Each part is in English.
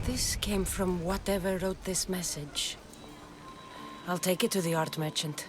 This came from whatever wrote this message. I'll take it to the art merchant.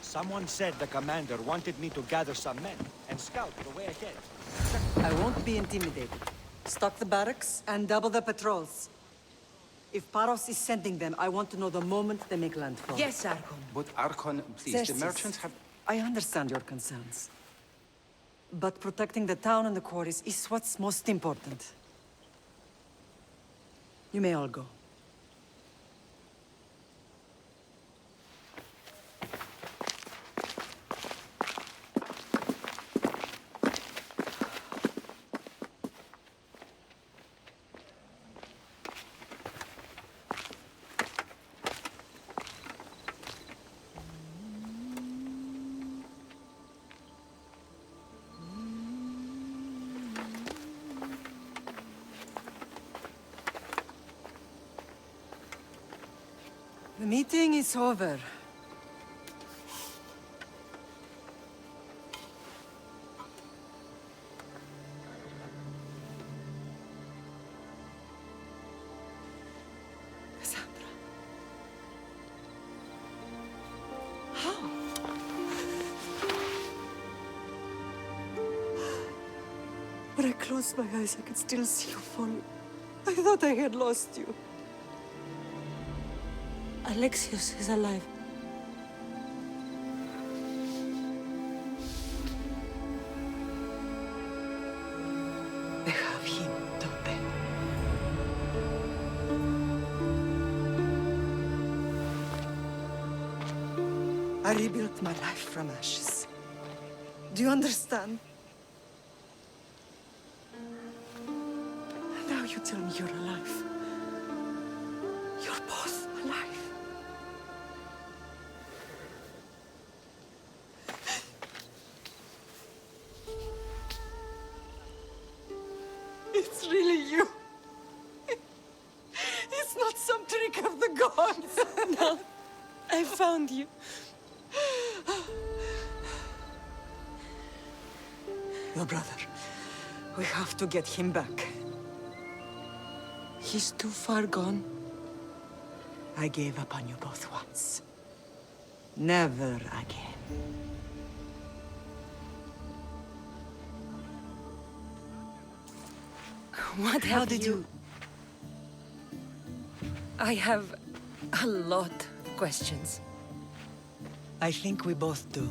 Someone said the commander wanted me to gather some men and scout the way ahead. I won't be intimidated. Stock the barracks and double the patrols. If Paros is sending them, I want to know the moment they make landfall. Yes, Archon. But Archon, please, Xerxes, the merchants have... I understand your concerns. But protecting the town and the quarries is what's most important. You may all go. The meeting is over. Kassandra. How? When I closed my eyes, I could still see you falling. I thought I had lost you. Alexios is alive. They have him, don't they? I rebuilt my life from ashes. Do you understand? Now you tell me you're alive. You're both alive. It's really you. It's not some trick of the gods. No, I found you. Your brother. We have to get him back. He's too far gone. I gave up on you both once. Never again. What How have did you... I have a lot of questions. I think we both do.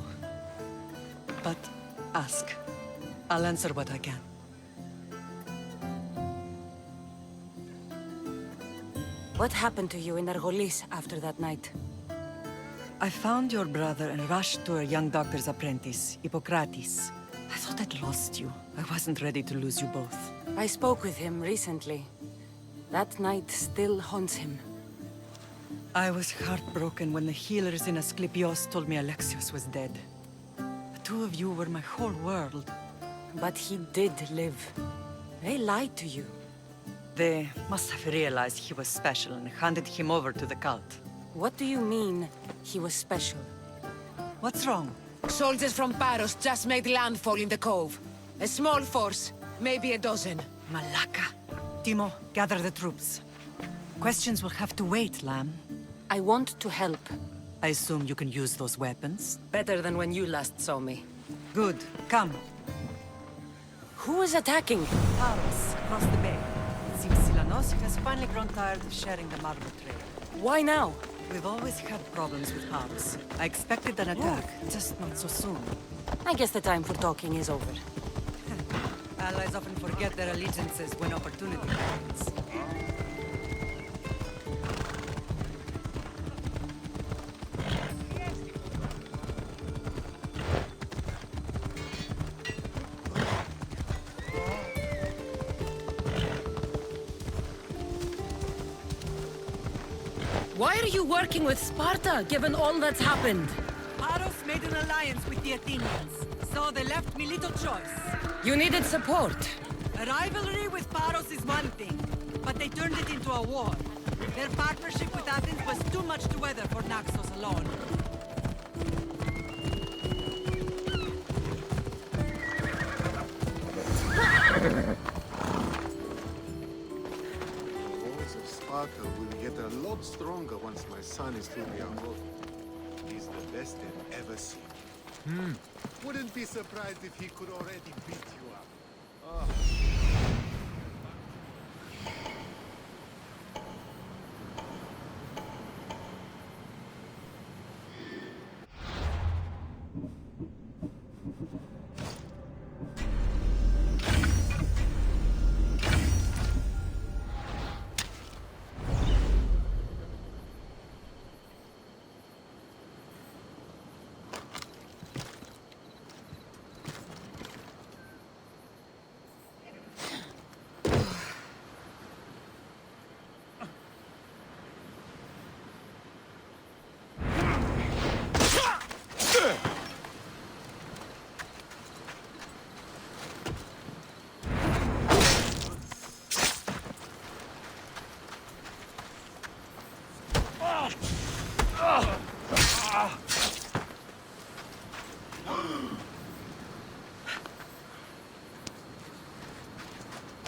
But ask. I'll answer what I can. What happened to you in Argolis after that night? I found your brother and rushed to a young doctor's apprentice, Hippocrates. I thought I'd lost you. I wasn't ready to lose you both. I spoke with him recently. That night still haunts him. I was heartbroken when the healers in Asclepios told me Alexios was dead. The two of you were my whole world. But he did live. They lied to you. They must have realized he was special and handed him over to the cult. What do you mean, he was special? What's wrong? Soldiers from Paros just made landfall in the cove. A small force, maybe a dozen. Malaka. Timo, gather the troops. Questions will have to wait, Lamb. I want to help. I assume you can use those weapons? Better than when you last saw me. Good. Come. Who is attacking? Paros, across the bay. It seems Silanos has finally grown tired of sharing the marble trail. Why now? We've always had problems with Paros. I expected an attack, just not so soon. I guess the time for talking is over. Allies often forget their allegiances when opportunity comes. Why are you working with Sparta, given all that's happened? Paros made an alliance with the Athenians, so they left me little choice. You needed support. A rivalry with Paros is one thing, but they turned it into a war. Their partnership with Athens was too much to weather for Naxos alone. The walls of Sparta will get a lot stronger once my son is through the Argos. He's the best they've ever seen. Wouldn't be surprised if he could already beat you up.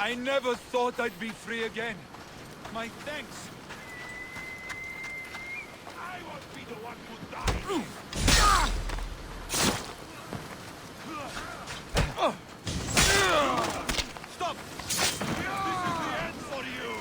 I never thought I'd be free again. My thanks. I won't be the one who dies. Stop! This is the end for you!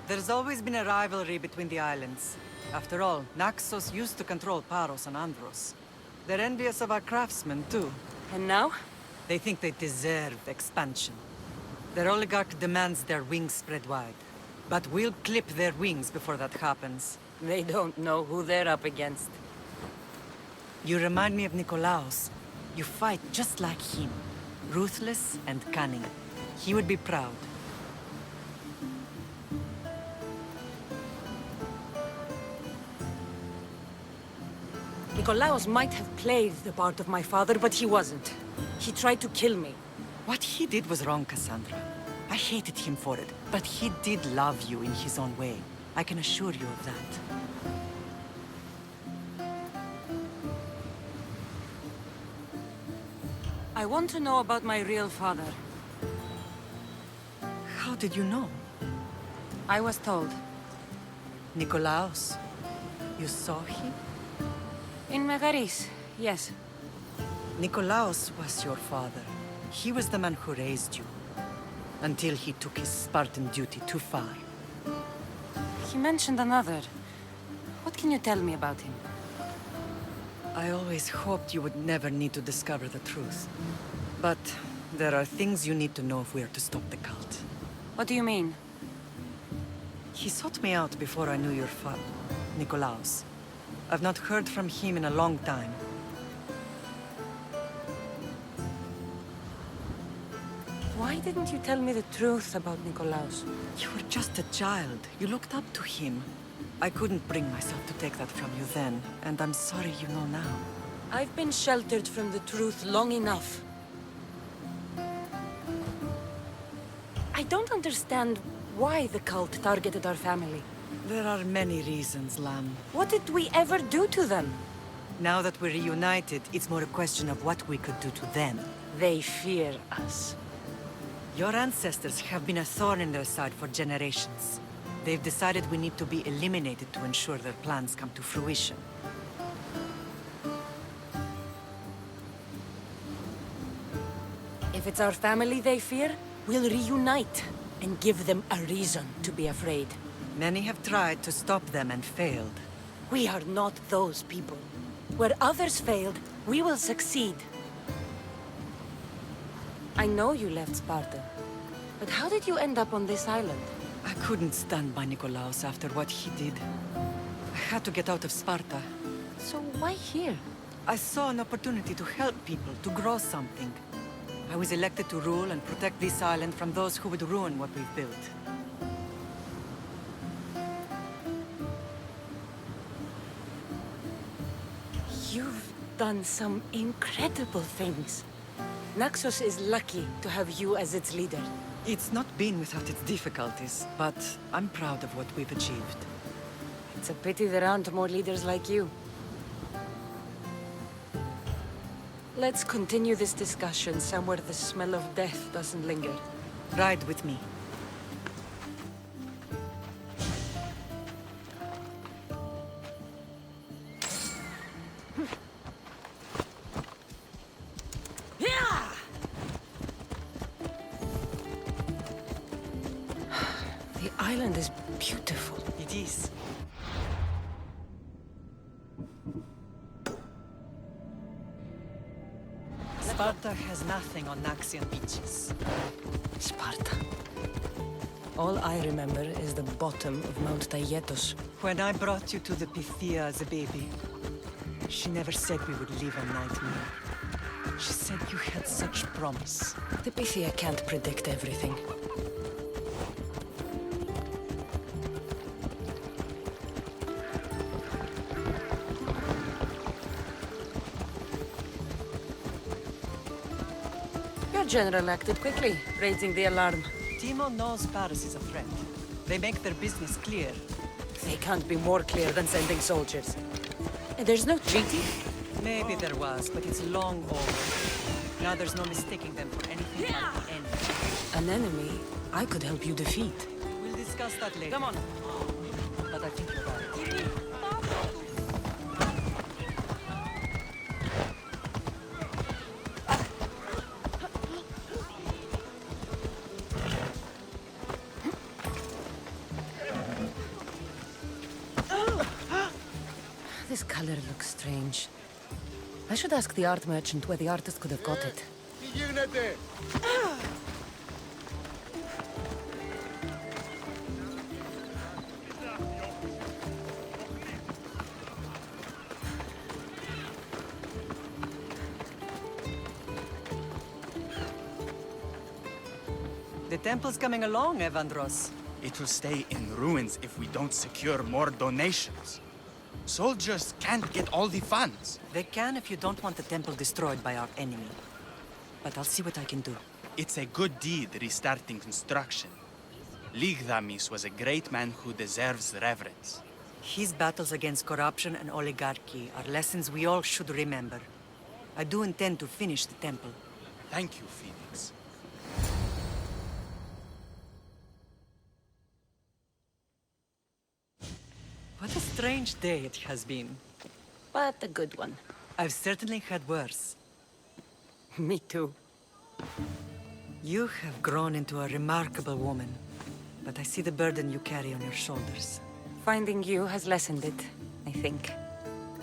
There's always been a rivalry between the islands. After all, Naxos used to control Paros and Andros. They're envious of our craftsmen, too. And now? They think they deserve expansion. Their oligarch demands their wings spread wide. But we'll clip their wings before that happens. They don't know who they're up against. You remind me of Nikolaos. You fight just like him. Ruthless and cunning. He would be proud. Nikolaos might have played the part of my father, but he wasn't. He tried to kill me. What he did was wrong, Kassandra. I hated him for it, but he did love you in his own way. I can assure you of that. I want to know about my real father. How did you know? I was told. Nikolaos? You saw him? In Megaris, yes. Nikolaos was your father. He was the man who raised you. Until he took his Spartan duty too far. He mentioned another. What can you tell me about him? I always hoped you would never need to discover the truth. But there are things you need to know if we are to stop the cult. What do you mean? He sought me out before I knew your father, Nikolaos. I've not heard from him in a long time. Why didn't you tell me the truth about Nikolaos? You were just a child. You looked up to him. I couldn't bring myself to take that from you then, and I'm sorry you know now. I've been sheltered from the truth long enough. I don't understand why the cult targeted our family. There are many reasons, Lamb. What did we ever do to them? Now that we're reunited, it's more a question of what we could do to them. They fear us. Your ancestors have been a thorn in their side for generations. They've decided we need to be eliminated to ensure their plans come to fruition. If it's our family they fear, we'll reunite and give them a reason to be afraid. Many have tried to stop them and failed. We are not those people. Where others failed, we will succeed. I know you left Sparta, but how did you end up on this island? I couldn't stand by Nikolaos after what he did. I had to get out of Sparta. So why here? I saw an opportunity to help people, to grow something. I was elected to rule and protect this island from those who would ruin what we've built. You've done some incredible things. Naxos is lucky to have you as its leader. It's not been without its difficulties, but I'm proud of what we've achieved. It's a pity there aren't more leaders like you. Let's continue this discussion somewhere the smell of death doesn't linger. Ride with me. The island is beautiful. It is. Sparta has nothing on Naxian beaches. Sparta. All I remember is the bottom of Mount Taygetos. When I brought you to the Pythia as a baby, she never said we would live a nightmare. She said you had such promise. The Pythia can't predict everything. Your general acted quickly, raising the alarm. Timo knows Paris is a threat. They make their business clear. They can't be more clear than sending soldiers. There's no treaty? Maybe there was, but it's long over. Now there's no mistaking them for anything but the enemy. An enemy I could help you defeat. We'll discuss that later. Come on. But I think you're right. This color looks strange. I should ask the art merchant where the artist could have got it. The temple's coming along, Evandros. It will stay in ruins if we don't secure more donations. Soldiers can't get all the funds. They can if you don't want the temple destroyed by our enemy. But I'll see what I can do. It's a good deed restarting construction. Ligdamis was a great man who deserves reverence. His battles against corruption and oligarchy are lessons we all should remember. I do intend to finish the temple. Thank you, Phoenix. What a strange day it has been. But a good one. I've certainly had worse. Me too. You have grown into a remarkable woman, but I see the burden you carry on your shoulders. Finding you has lessened it, I think.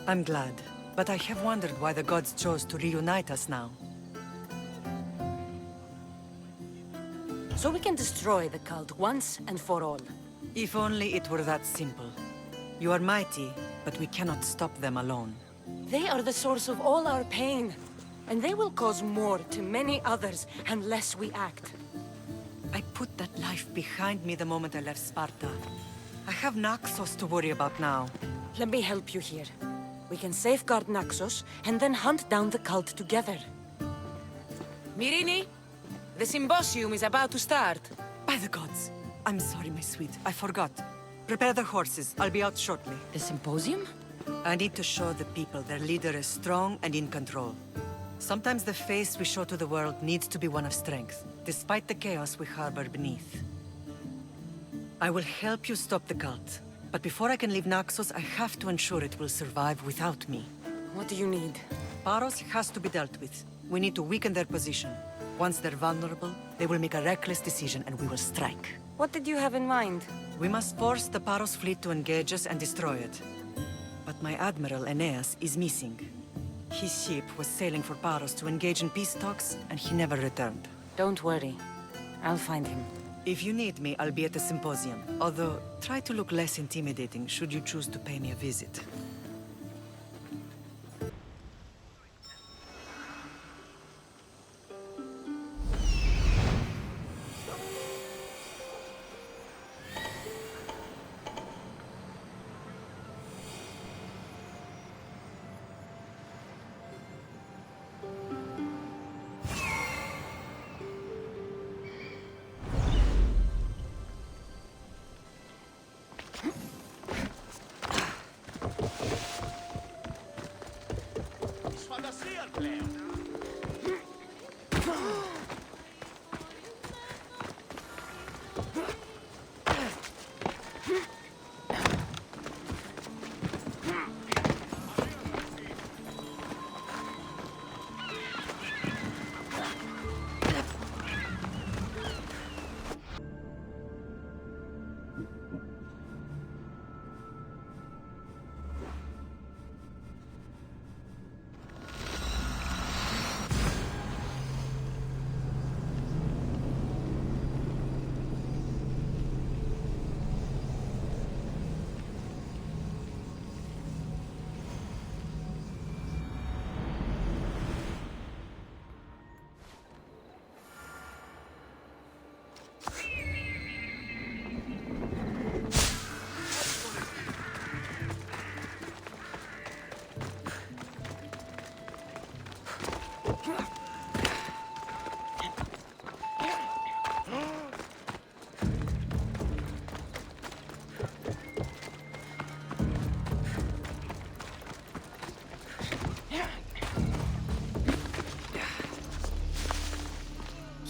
I'm glad, but I have wondered why the gods chose to reunite us now. So we can destroy the cult once and for all. If only it were that simple. You are mighty, but we cannot stop them alone. They are the source of all our pain, and they will cause more to many others unless we act. I put that life behind me the moment I left Sparta. I have Naxos to worry about now. Let me help you here. We can safeguard Naxos, and then hunt down the cult together. Myrrine, the symposium is about to start. By the gods. I'm sorry, my sweet. I forgot. Prepare the horses. I'll be out shortly. The symposium? I need to show the people their leader is strong and in control. Sometimes the face we show to the world needs to be one of strength, despite the chaos we harbor beneath. I will help you stop the cult, but before I can leave Naxos, I have to ensure it will survive without me. What do you need? Paros has to be dealt with. We need to weaken their position. Once they're vulnerable, they will make a reckless decision and we will strike. What did you have in mind? We must force the Paros fleet to engage us and destroy it. But my admiral, Aeneas, is missing. His ship was sailing for Paros to engage in peace talks, and he never returned. Don't worry. I'll find him. If you need me, I'll be at the symposium. Although, try to look less intimidating should you choose to pay me a visit.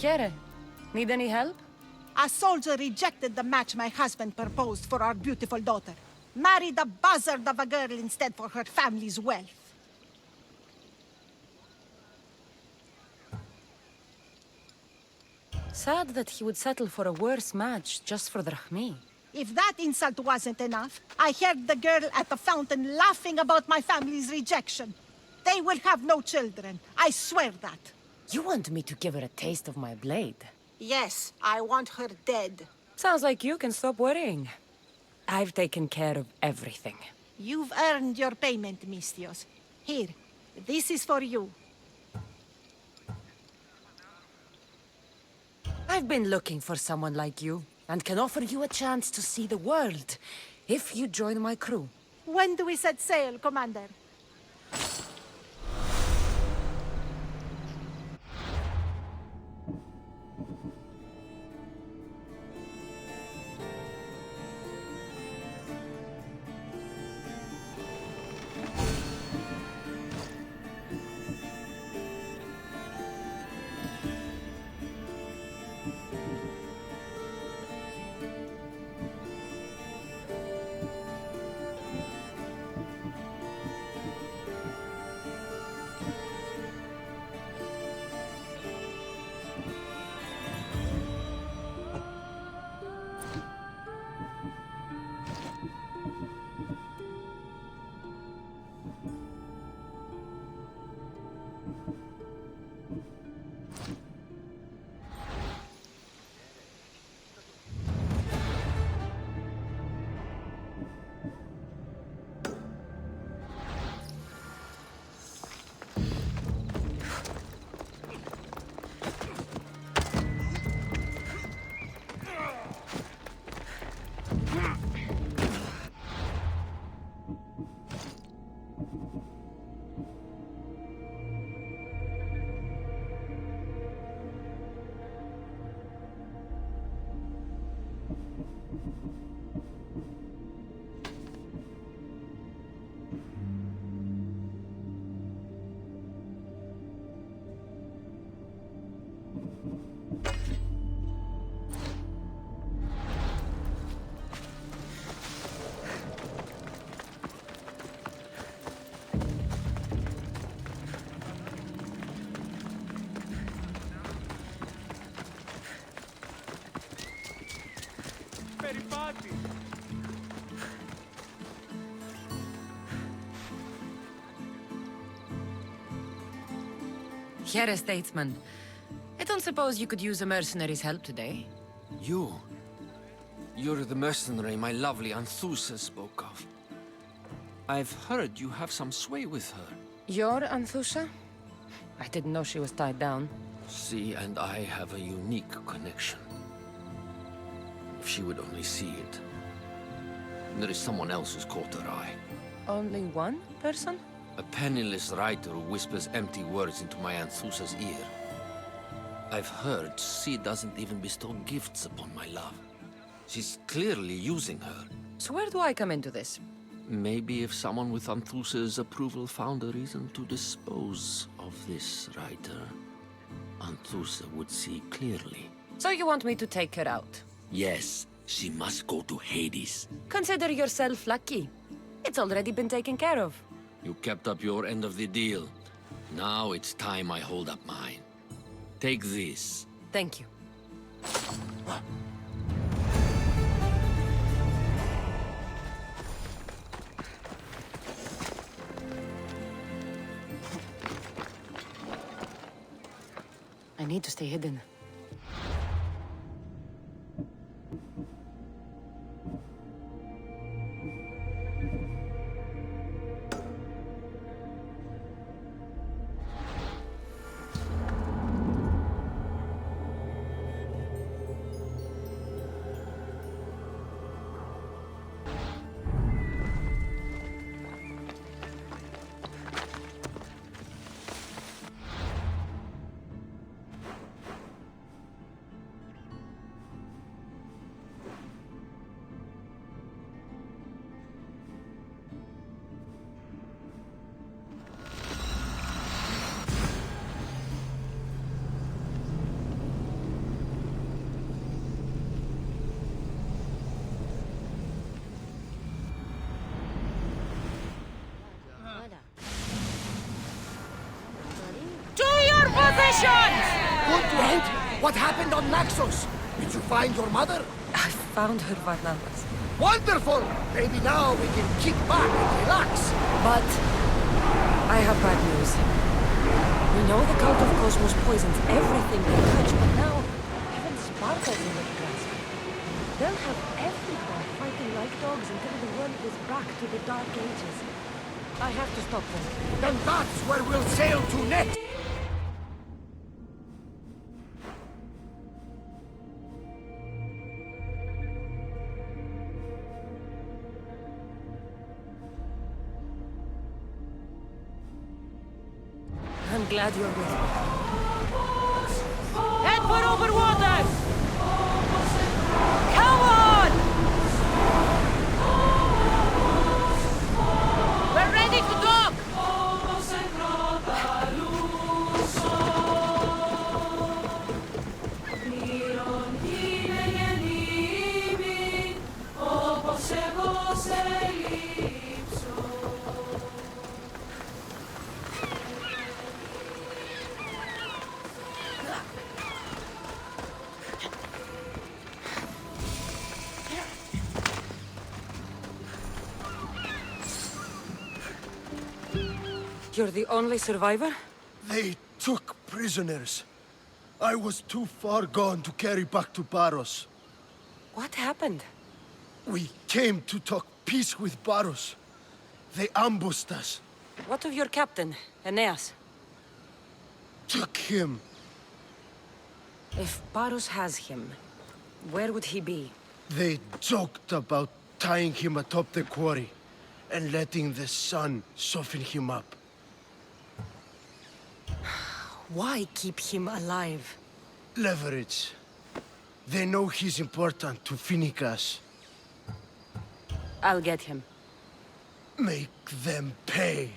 Chiere, need any help? A soldier rejected the match my husband proposed for our beautiful daughter. Married a buzzard of a girl instead for her family's wealth. Sad that he would settle for a worse match just for drachmi. If that insult wasn't enough, I heard the girl at the fountain laughing about my family's rejection. They will have no children, I swear that. You want me to give her a taste of my blade? Yes, I want her dead. Sounds like you can stop worrying. I've taken care of everything. You've earned your payment, misthios. Here, this is for you. I've been looking for someone like you, and can offer you a chance to see the world, if you join my crew. When do we set sail, Commander? περιπάτη. Here, a statesman. I don't suppose you could use a mercenary's help today. You're the mercenary my lovely Anthusa spoke of. I've heard you have some sway with her. You're Anthusa? I didn't know she was tied down. She and I have a unique connection. If she would only see it. There is someone else who's caught her eye. Only one person? A penniless writer who whispers empty words into my Anthusa's ear. I've heard she doesn't even bestow gifts upon my love. She's clearly using her. So where do I come into this? Maybe if someone with Anthusa's approval found a reason to dispose of this writer, Anthusa would see clearly. So you want me to take her out? Yes, she must go to Hades. Consider yourself lucky. It's already been taken care of. You kept up your end of the deal. Now it's time I hold up mine. Take this. Thank you. I need to stay hidden. Good. What happened on Naxos? Did you find your mother? I found her, Varnavas. Wonderful! Maybe now we can kick back and relax. But I have bad news. We know the cult of Cosmos poisons everything they touch, but now even Sparta's in their grasp. They'll have everyone fighting like dogs until the world is back to the Dark Ages. I have to stop them. Then that's where we'll sail to next! I'm glad you're with me. Head for over waters! Come on! We're ready to dock! You're the only survivor? They took prisoners. I was too far gone to carry back to Paros. What happened? We came to talk peace with Paros. They ambushed us. What of your captain, Aeneas? Took him. If Paros has him, where would he be? They joked about tying him atop the quarry and letting the sun soften him up. Why keep him alive? Leverage. They know he's important to Phoenicus. I'll get him. Make them pay.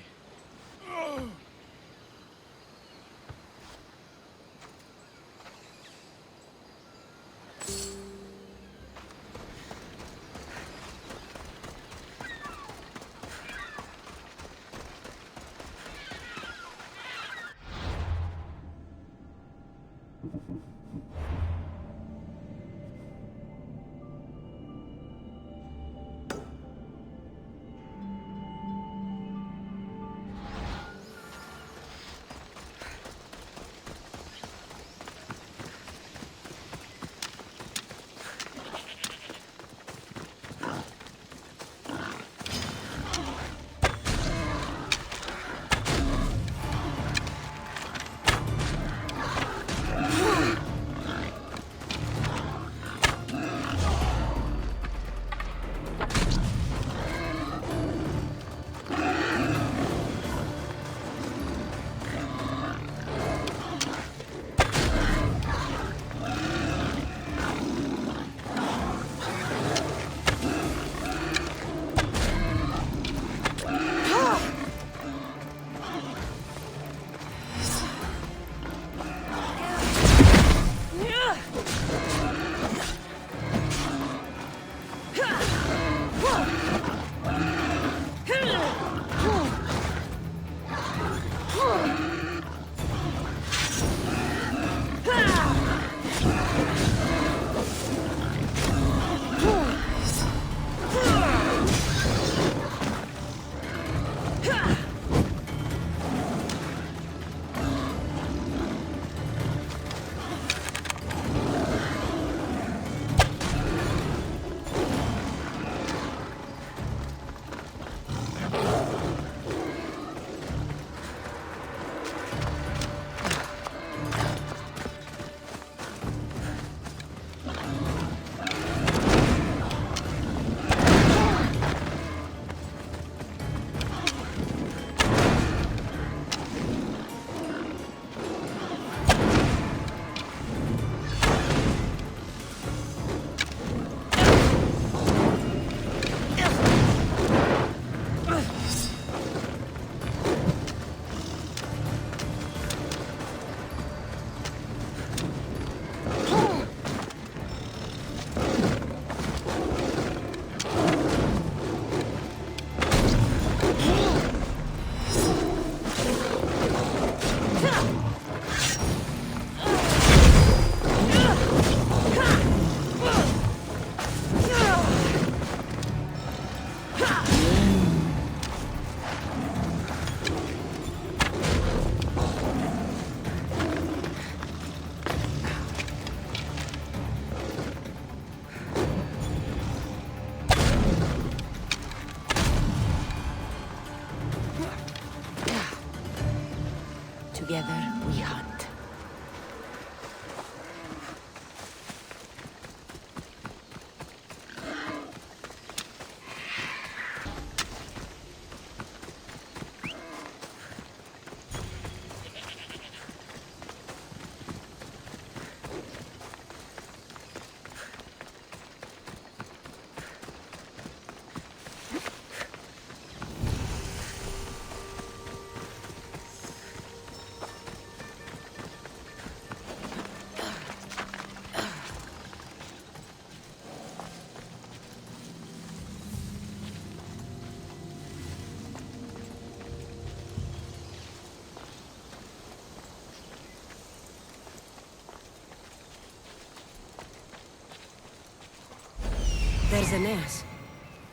There's Aeneas.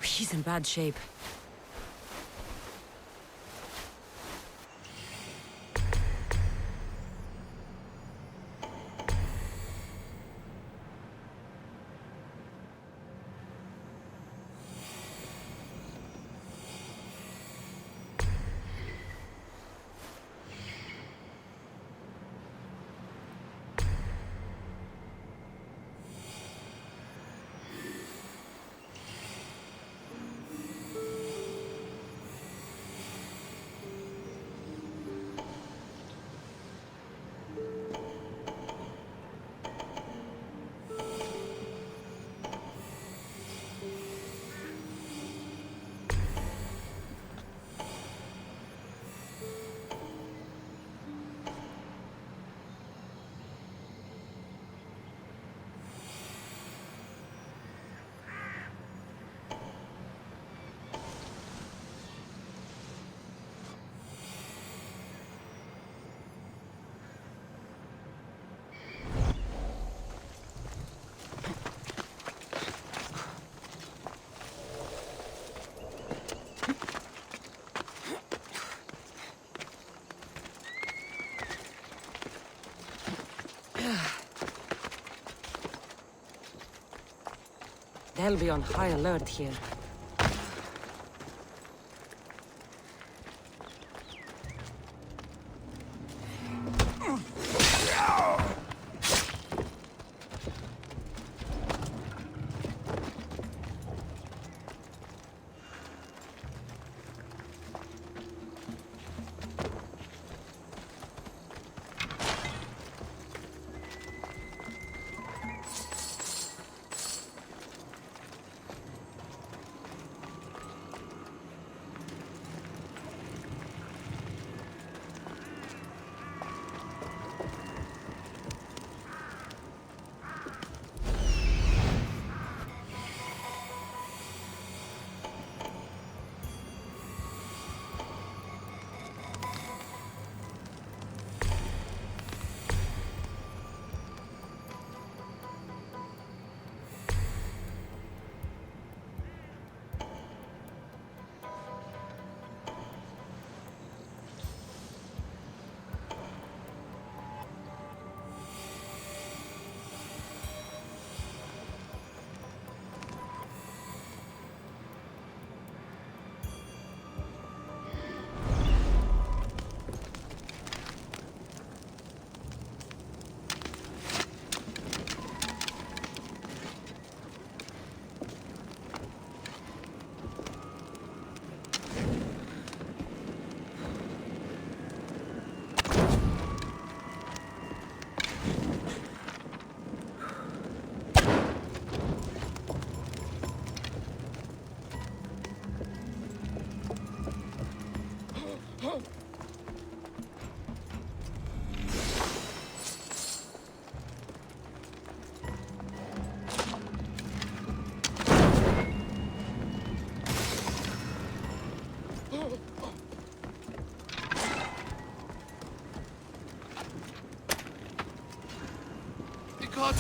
He's in bad shape. They'll be on high alert here.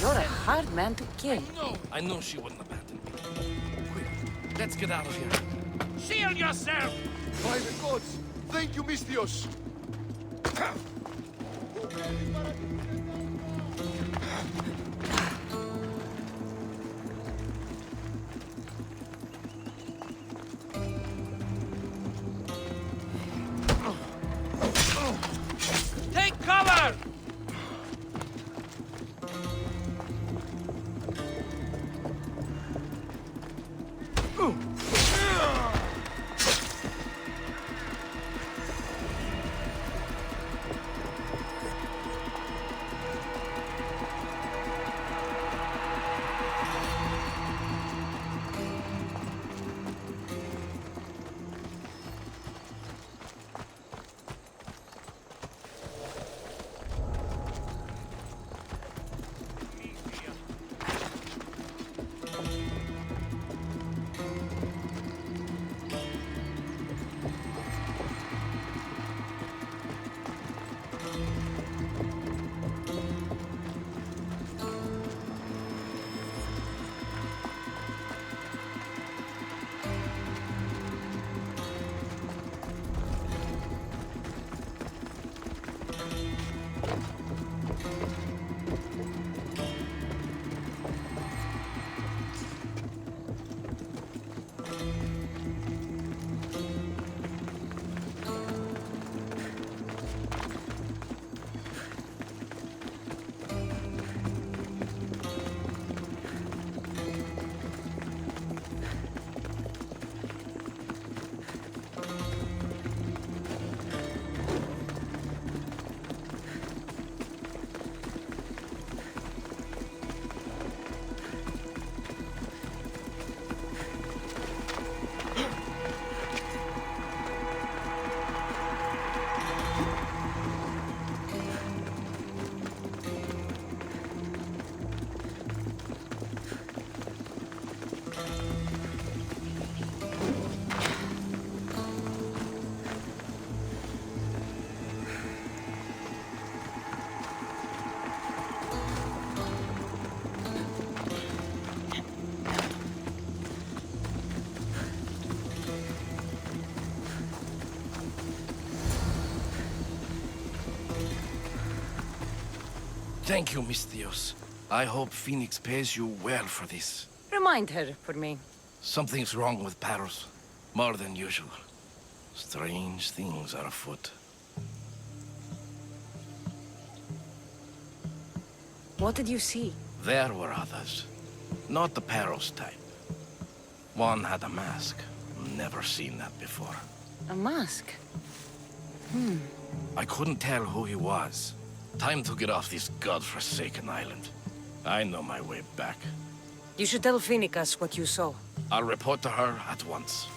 You're a hard man to kill. I know she wouldn't abandon me. Quick, let's get out of here. Shield yourself! By the gods! Thank you, misthios! Take cover! Thank you, misthios. I hope Phoenix pays you well for this. Remind her for me. Something's wrong with Paros. More than usual. Strange things are afoot. What did you see? There were others. Not the Paros type. One had a mask. Never seen that before. A mask? I couldn't tell who he was. Time to get off this godforsaken island. I know my way back. You should tell Phoenix what you saw. I'll report to her at once.